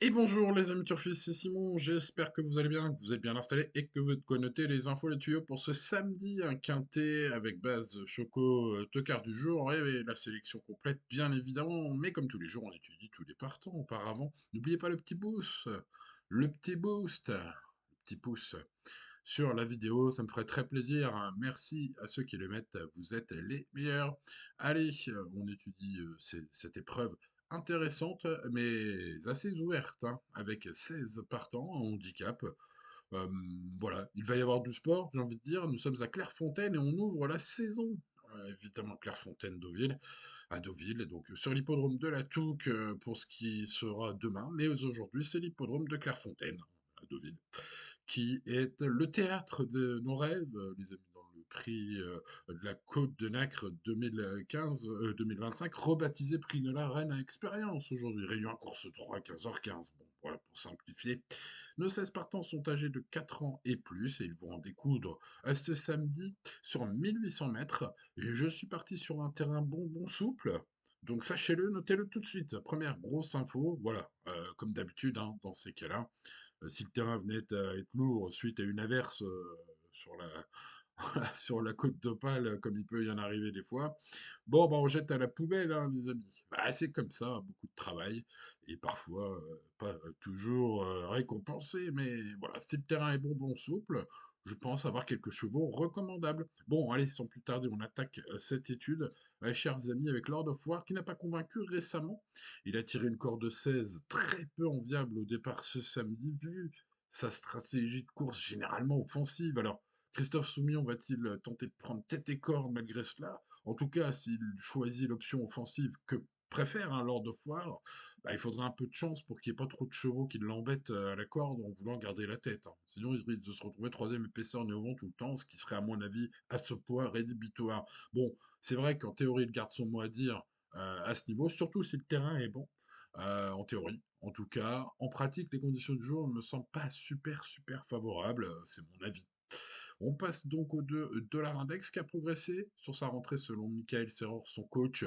Et bonjour les amis turfistes, c'est Simon, j'espère que vous allez bien, que vous êtes bien installés et que vous êtes connotés les infos, les tuyaux pour ce samedi, un quintet avec base Choco Tocard du jour et la sélection complète bien évidemment, mais comme tous les jours on étudie tous les partants auparavant. N'oubliez pas le petit pouce sur la vidéo, ça me ferait très plaisir, hein. Merci à ceux qui le mettent, vous êtes les meilleurs. Allez, on étudie cette épreuve intéressante, mais assez ouverte, hein, avec 16 partants en handicap. Euh, voilà, il va y avoir du sport, j'ai envie de dire. Nous sommes à Clairefontaine et on ouvre la saison. Évidemment, Clairefontaine-Deauville, à Deauville, et donc sur l'hippodrome de la Touque pour ce qui sera demain. Mais aujourd'hui, c'est l'hippodrome de Clairefontaine, à Deauville, qui est le théâtre de nos rêves, les amis, dans le prix de la Côte de Nacre 2025, rebaptisé prix de la Reine à Expérience aujourd'hui. Réunion à course 3 à 15h15. Bon, voilà, pour simplifier. Nos 16 partants sont âgés de 4 ans et plus et ils vont en découdre ce samedi sur 1800 mètres. Et je suis parti sur un terrain bon souple. Donc sachez-le, notez-le tout de suite. Première grosse info, voilà, comme d'habitude, hein, dans ces cas-là, si le terrain venait à être lourd suite à une averse sur la, sur la côte d'Opale, comme il peut y en arriver des fois, bon, bah, on jette à la poubelle, hein, les amis. Bah, c'est comme ça, hein, beaucoup de travail, et parfois pas toujours récompensé, mais voilà, si le terrain est bon souple, je pense avoir quelques chevaux recommandables. Bon, allez, sans plus tarder, on attaque cette étude, chers amis, avec Lord of War, qui n'a pas convaincu récemment. Il a tiré une corde 16 très peu enviable au départ ce samedi, vu sa stratégie de course généralement offensive. Alors, Christophe Soumillon va-t-il tenter de prendre tête et corde malgré cela? En tout cas, s'il choisit l'option offensive que préfère un Lord of War, bah, il faudra un peu de chance pour qu'il n'y ait pas trop de chevaux qui l'embêtent à la corde en voulant garder la tête, hein. Sinon, il risque de se retrouver troisième épaisseur néo vent tout le temps, ce qui serait à mon avis à ce poids rédhibitoire. Bon, c'est vrai qu'en théorie, il garde son mot à dire à ce niveau, surtout si le terrain est bon, en théorie. En tout cas, en pratique, les conditions du jour ne me semblent pas super favorables, c'est mon avis. On passe donc au dollar index qui a progressé sur sa rentrée selon Michael Serror, son coach.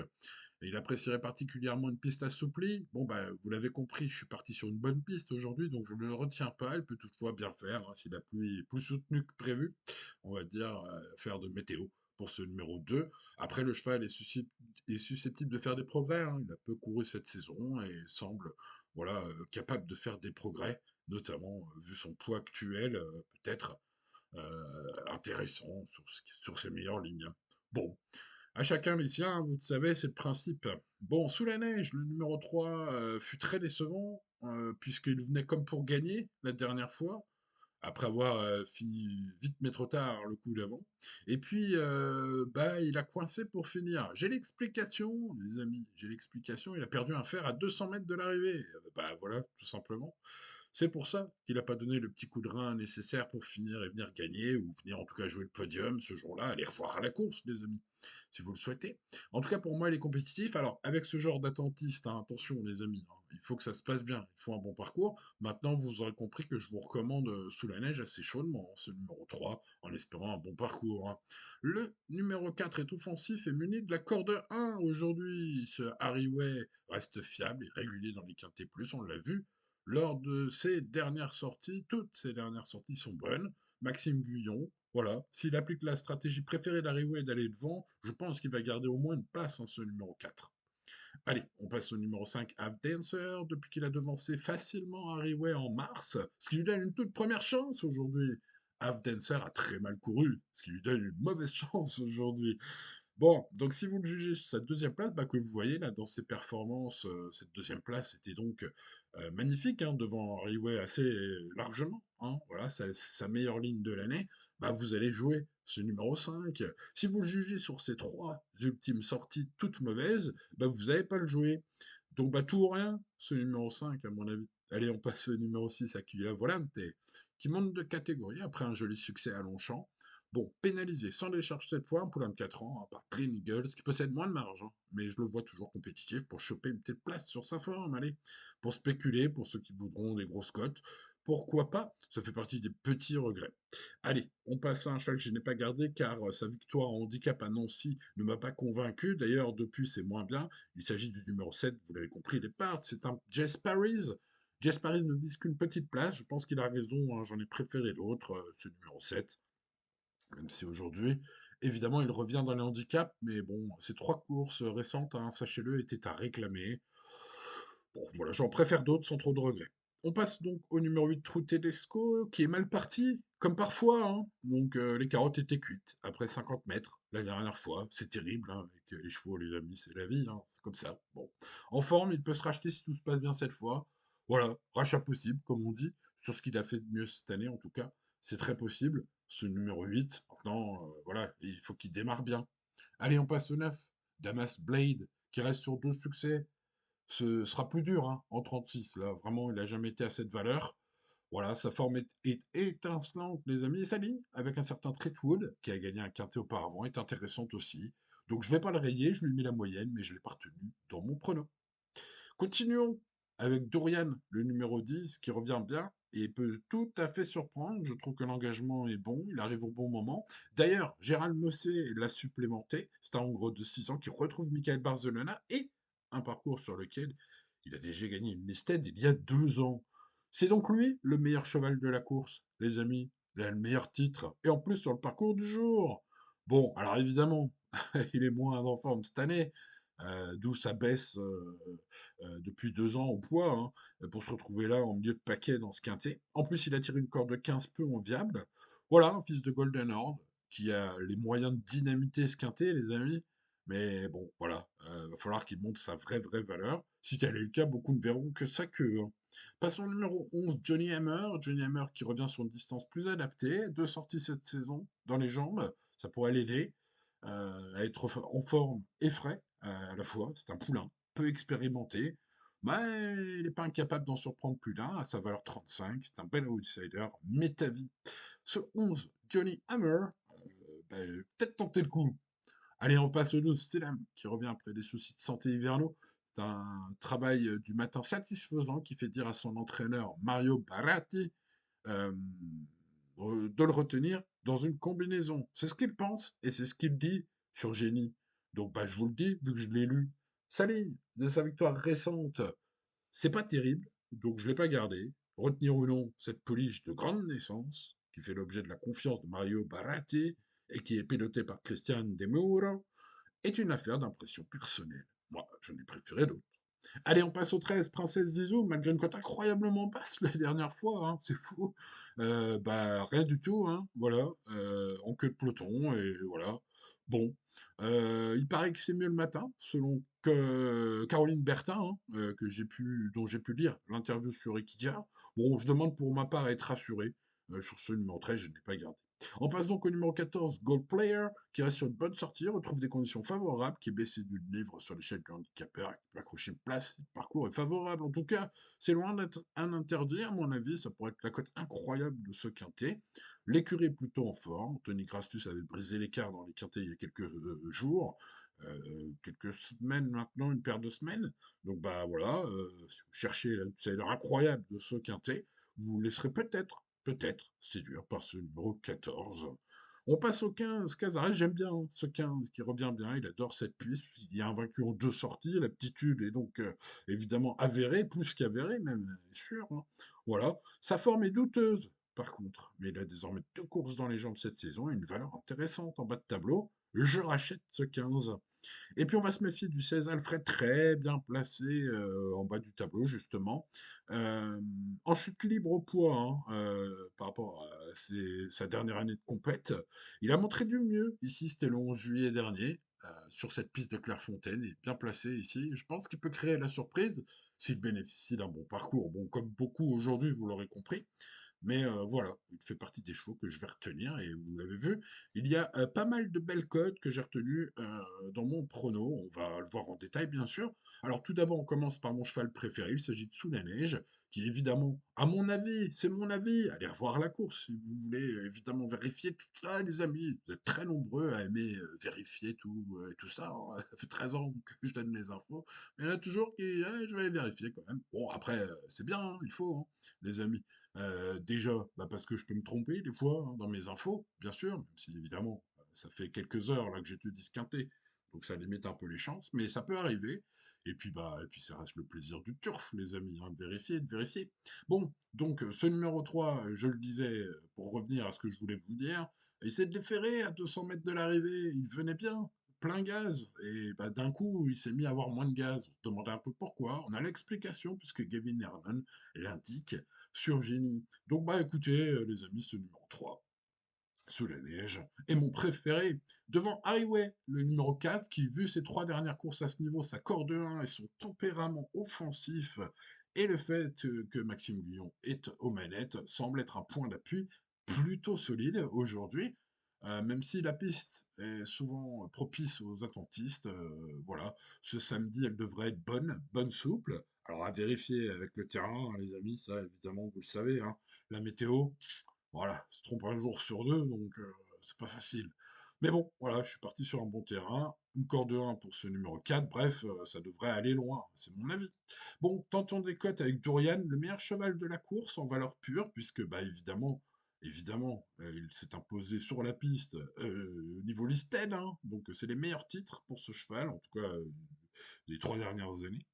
Et il apprécierait particulièrement une piste assouplie. Bon, bah, vous l'avez compris, je suis parti sur une bonne piste aujourd'hui, donc je ne le retiens pas. Elle peut toutefois bien faire, hein, si la pluie est plus soutenue que prévu. On va dire faire de météo pour ce numéro 2. Après, le cheval est susceptible de faire des progrès, hein. Il a peu couru cette saison et semble voilà, capable de faire des progrès, notamment vu son poids actuel, peut-être intéressant sur ses meilleures lignes. Bon, à chacun les siens, vous le savez, c'est le principe. Bon, sous la neige, le numéro 3 fut très décevant, puisqu'il venait comme pour gagner la dernière fois, après avoir fini vite mais trop tard le coup d'avant. Et puis, bah, il a coincé pour finir. J'ai l'explication, les amis, j'ai l'explication. Il a perdu un fer à 200 mètres de l'arrivée. Bah voilà, tout simplement. C'est pour ça qu'il n'a pas donné le petit coup de rein nécessaire pour finir et venir gagner, ou venir en tout cas jouer le podium ce jour-là, aller revoir à la course, les amis, si vous le souhaitez. En tout cas, pour moi, il est compétitif. Alors, avec ce genre d'attentiste, hein, attention, les amis, hein, il faut que ça se passe bien, il faut un bon parcours. Maintenant, vous aurez compris que je vous recommande sous la neige assez chaudement, hein, ce numéro 3, en espérant un bon parcours, hein. Le numéro 4 est offensif et muni de la corde 1 aujourd'hui. Ce Harry Way reste fiable et régulier dans les quintés plus, on l'a vu lors de ses dernières sorties. Toutes ses dernières sorties sont bonnes. Maxime Guyon, voilà, s'il applique la stratégie préférée d'Harry et d'aller devant, je pense qu'il va garder au moins une place en ce numéro 4. Allez, on passe au numéro 5, Have Dancer, depuis qu'il a devancé facilement Harry en mars, ce qui lui donne une toute première chance aujourd'hui. Have Dancer a très mal couru, ce qui lui donne une mauvaise chance aujourd'hui. Bon, donc si vous le jugez sur sa deuxième place, bah, que vous voyez là dans ses performances, cette deuxième place était donc magnifique, hein, devant Riway assez largement, hein, voilà, sa meilleure ligne de l'année, bah, vous allez jouer ce numéro 5. Si vous le jugez sur ses trois ultimes sorties toutes mauvaises, bah, vous n'allez pas le jouer. Donc bah, tout ou rien, ce numéro 5 à mon avis. Allez, on passe au numéro 6 Aquila Volante, qui monte de catégorie après un joli succès à Longchamp. Bon, pénalisé sans décharge cette fois, un poulain de 4 ans, hein, par Clean Eagles, qui possède moins de marge, hein, mais je le vois toujours compétitif pour choper une petite place sur sa forme, allez, pour spéculer, pour ceux qui voudront des grosses cotes. Pourquoi pas? Ça fait partie des petits regrets. Allez, on passe à un cheval que je n'ai pas gardé car sa victoire en handicap à Nancy ne m'a pas convaincu. D'ailleurs, depuis, c'est moins bien. Il s'agit du numéro 7, vous l'avez compris, les parts. C'est un Jess Paris, Paris ne vise qu'une petite place. Je pense qu'il a raison, hein, j'en ai préféré d'autres, ce numéro 7. Même si aujourd'hui, évidemment, il revient dans les handicaps, mais bon, ces trois courses récentes, hein, sachez-le, étaient à réclamer. Bon, voilà, j'en préfère d'autres sans trop de regrets. On passe donc au numéro 8, True Tedesco, qui est mal parti, comme parfois, hein. Donc, les carottes étaient cuites après 50 mètres la dernière fois. C'est terrible, hein, avec les chevaux, les amis, c'est la vie, hein, c'est comme ça. Bon, en forme, il peut se racheter si tout se passe bien cette fois. Voilà, rachat possible, comme on dit, sur ce qu'il a fait de mieux cette année, en tout cas. C'est très possible. Ce numéro 8, maintenant, voilà, il faut qu'il démarre bien. Allez, on passe au 9, Damas Blade, qui reste sur 12 succès. Ce sera plus dur, hein, en 36. Là, vraiment, il n'a jamais été à cette valeur. Voilà, sa forme est étincelante, les amis. Et sa ligne, avec un certain Treatwood, qui a gagné un quintet auparavant, est intéressante aussi. Donc, je ne vais pas le rayer, je lui mets la moyenne, mais je l'ai pas retenu dans mon prono. Continuons avec Dorian, le numéro 10, qui revient bien et peut tout à fait surprendre. Je trouve que l'engagement est bon, il arrive au bon moment. D'ailleurs, Gérald Mossé l'a supplémenté. C'est un Hongre de 6 ans qui retrouve Michael Barcelona et un parcours sur lequel il a déjà gagné une listed il y a 2 ans. C'est donc lui le meilleur cheval de la course, les amis. Il a le meilleur titre. Et en plus sur le parcours du jour. Bon, alors évidemment, il est moins en forme cette année, d'où sa baisse depuis 2 ans au poids, hein, pour se retrouver là en milieu de paquet dans ce quintet. En plus, il a tiré une corde de 15 peu enviable. Voilà, un fils de Golden Horde qui a les moyens de dynamiter ce quintet, les amis. Mais bon, voilà, va falloir qu'il montre sa vraie valeur. Si tel est le cas, beaucoup ne verrons que sa queue, hein. Passons au numéro 11, Johnny Hammer. Johnny Hammer qui revient sur une distance plus adaptée. 2 sorties cette saison dans les jambes. Ça pourrait l'aider à être en forme et frais à la fois. C'est un poulain, peu expérimenté, mais il n'est pas incapable d'en surprendre plus d'un à sa valeur 35. C'est un bel outsider, méta-vie. Ce 11, Johnny Hammer, bah, peut-être tenter le coup. Allez, on passe au 12, Selam, qui revient après des soucis de santé hivernaux. C'est un travail du matin satisfaisant qui fait dire à son entraîneur Mario Baratti euh, de le retenir dans une combinaison. C'est ce qu'il pense et c'est ce qu'il dit sur Génie. Donc bah, je vous le dis, vu que je l'ai lu. Sa ligne de sa victoire récente, c'est pas terrible, donc je l'ai pas gardé. Retenir ou non cette pouliche de grande naissance, qui fait l'objet de la confiance de Mario Baratti et qui est pilotée par Christian De Muro, est une affaire d'impression personnelle. Moi, je n'ai préféré d'autres. Allez, on passe au 13, Princesse Zizou, malgré une cote incroyablement basse la dernière fois, hein, c'est fou. Bah, rien du tout, hein, voilà, en queue de peloton, et voilà. Bon, il paraît que c'est mieux le matin, selon Caroline Bertin, hein, dont j'ai pu lire l'interview sur Equidia. Bon, je demande pour ma part à être rassuré. Sur ce numéro 13, je ne l'ai pas gardé. On passe donc au numéro 14, Gold Player, qui reste sur une bonne sortie, retrouve des conditions favorables, qui est baissé d'une livre sur l'échelle du handicapeur, et qui peut accrocher une place. Le parcours est favorable. En tout cas, c'est loin d'être un interdit, à mon avis. Ça pourrait être la cote incroyable de ce quintet. L'écurie est plutôt en forme. Tony Grastus avait brisé l'écart dans les quintets il y a quelques jours. Quelques semaines maintenant, une paire de semaines. Donc bah voilà, si vous cherchez l'outsider incroyable de ce quintet, vous vous laisserez peut-être séduire par ce numéro 14. On passe au 15, Cazares, j'aime bien hein, ce 15 qui revient bien, il adore cette piste, il y a un vaincu en 2 sorties, l'aptitude est donc évidemment avérée, plus qu'avérée même, sûr, hein. Voilà, sa forme est douteuse par contre, mais il a désormais 2 courses dans les jambes cette saison et une valeur intéressante en bas de tableau. Je rachète ce 15. Et puis on va se méfier du 16 Alfred, très bien placé en bas du tableau, justement. Euh, en chute libre au poids, hein, par rapport à sa dernière année de compète. Il a montré du mieux ici, c'était le 11 juillet dernier, sur cette piste de Clairefontaine. Il est bien placé ici. Je pense qu'il peut créer la surprise s'il bénéficie d'un bon parcours. Bon, comme beaucoup aujourd'hui, vous l'aurez compris. Mais voilà, il fait partie des chevaux que je vais retenir et vous l'avez vu, il y a pas mal de belles cotes que j'ai retenues dans mon prono. On va le voir en détail, bien sûr. Alors tout d'abord, on commence par mon cheval préféré. Il s'agit de Sous la neige, qui évidemment, à mon avis, c'est mon avis. Allez revoir la course si vous voulez évidemment vérifier tout ça, les amis. Vous êtes très nombreux à aimer vérifier tout ça, hein. Ça fait 13 ans que je donne les infos. Mais il y en a toujours qui, ah, je vais aller vérifier quand même. Bon, après, c'est bien, hein, il faut, hein, les amis. Déjà, bah, parce que je peux me tromper des fois hein, dans mes infos, bien sûr, même si évidemment, ça fait quelques heures là que j'étudie ce quintet, faut que ça limite un peu les chances, mais ça peut arriver. Et puis ça reste le plaisir du turf, les amis, hein, de vérifier, de vérifier. Bon, donc ce numéro 3, je le disais, pour revenir à ce que je voulais vous dire, essayez de les ferrer à 200 mètres de l'arrivée. Il venait bien, plein gaz. Et bah, d'un coup, il s'est mis à avoir moins de gaz. On se demandait un peu pourquoi. On a l'explication, puisque Gavin Herman l'indique sur Génie. Donc, bah écoutez, les amis, ce numéro 3 sous la neige, est mon préféré, devant Highway, le numéro 4, qui, vu ses 3 dernières courses à ce niveau, sa corde 1 et son tempérament offensif, et le fait que Maxime Guillon est aux manettes, semble être un point d'appui plutôt solide aujourd'hui. Même si la piste est souvent propice aux attentistes, voilà, ce samedi elle devrait être bonne, bonne souple. Alors à vérifier avec le terrain, hein, les amis, ça évidemment vous le savez, hein, la météo, voilà, se trompe un jour sur deux, donc c'est pas facile. Mais bon, voilà, je suis parti sur un bon terrain, une corde 1 pour ce numéro 4, bref, ça devrait aller loin, c'est mon avis. Bon, tentons des cotes avec Dorian, le meilleur cheval de la course en valeur pure, puisque, bah évidemment, il s'est imposé sur la piste au niveau listed, hein, donc c'est les meilleurs titres pour ce cheval, en tout cas les 3 dernières années.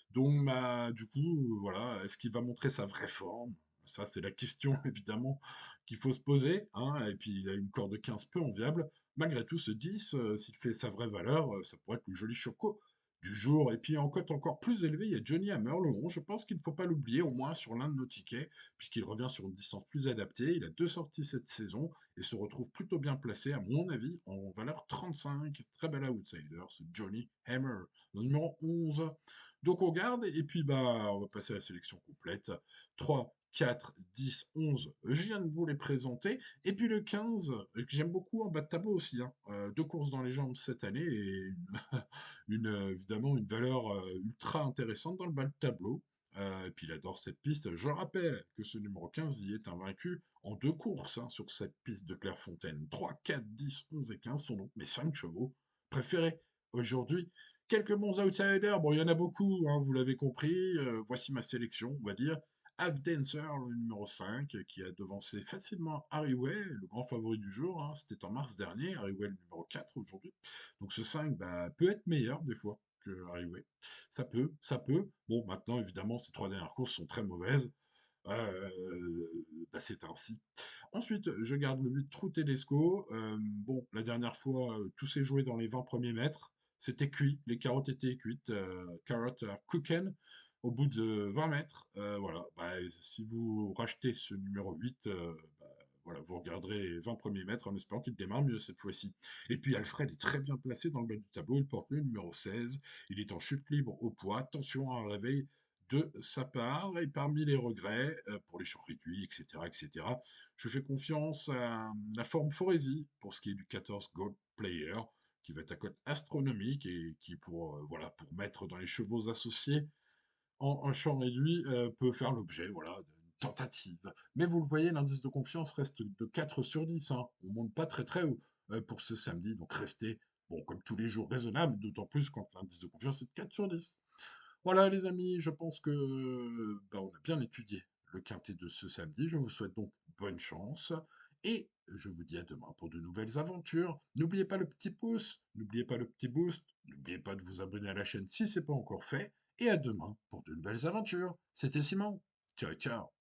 Donc, bah, du coup, voilà, est-ce qu'il va montrer sa vraie forme? Ça, c'est la question, évidemment, qu'il faut se poser, hein. Et puis, il a une corde de 15 peu enviable. Malgré tout, ce 10, s'il fait sa vraie valeur, ça pourrait être le joli choco du jour. Et puis, en cote encore plus élevée, il y a Johnny Hammer, le 11. Je pense qu'il ne faut pas l'oublier, au moins sur l'un de nos tickets, puisqu'il revient sur une distance plus adaptée. Il a 2 sorties cette saison et se retrouve plutôt bien placé, à mon avis, en valeur 35. Très bel outsider, ce Johnny Hammer, le numéro 11. Donc on garde, et puis bah, on va passer à la sélection complète. 3, 4, 10, 11, je viens de vous les présenter. Et puis le 15, que j'aime beaucoup en bas de tableau aussi, hein. 2 courses dans les jambes cette année et évidemment une valeur ultra intéressante dans le bas de tableau. Et puis il adore cette piste. Je rappelle que ce numéro 15 y est invaincu en 2 courses, hein, sur cette piste de Clairefontaine. 3, 4, 10, 11 et 15 sont donc mes 5 chevaux préférés aujourd'hui. Quelques bons outsiders, bon, il y en a beaucoup, hein, vous l'avez compris. Voici ma sélection, on va dire. Half Dancer, le numéro 5, qui a devancé facilement Harryway, le grand favori du jour, hein. C'était en mars dernier, Harryway le numéro 4 aujourd'hui. Donc ce 5 bah, peut être meilleur des fois que Harryway. Ça peut, ça peut. Bon, maintenant, évidemment, ces 3 dernières courses sont très mauvaises. Bah, c'est ainsi. Ensuite, je garde le 8 True Tedesco. Bon, la dernière fois, tout s'est joué dans les 20 premiers mètres. C'était cuit, les carottes étaient cuites. Carrot are cooking au bout de 20 mètres. Voilà, bah, si vous rachetez ce numéro 8, bah, voilà, vous regarderez les 20 premiers mètres en espérant qu'il démarre mieux cette fois-ci. Et puis Alfred est très bien placé dans le bas du tableau. Il porte le numéro 16. Il est en chute libre au poids. Attention à un réveil de sa part. Et parmi les regrets, pour les champs réduits, etc., etc., je fais confiance à la forme Foresi pour ce qui est du 14 Gold Player, qui va être à cote astronomique et qui, voilà, pour mettre dans les chevaux associés en champ réduit, peut faire l'objet, voilà, d'une tentative. Mais vous le voyez, l'indice de confiance reste de 4 sur 10, hein. On monte pas très très haut pour ce samedi, donc restez, bon, comme tous les jours, raisonnable, d'autant plus quand l'indice de confiance est de 4 sur 10. Voilà les amis, je pense que bah, on a bien étudié le quintet de ce samedi. Je vous souhaite donc bonne chance et je vous dis à demain pour de nouvelles aventures. N'oubliez pas le petit pouce, n'oubliez pas le petit boost, n'oubliez pas de vous abonner à la chaîne si ce n'est pas encore fait. Et à demain pour de nouvelles aventures. C'était Simon. Ciao ciao.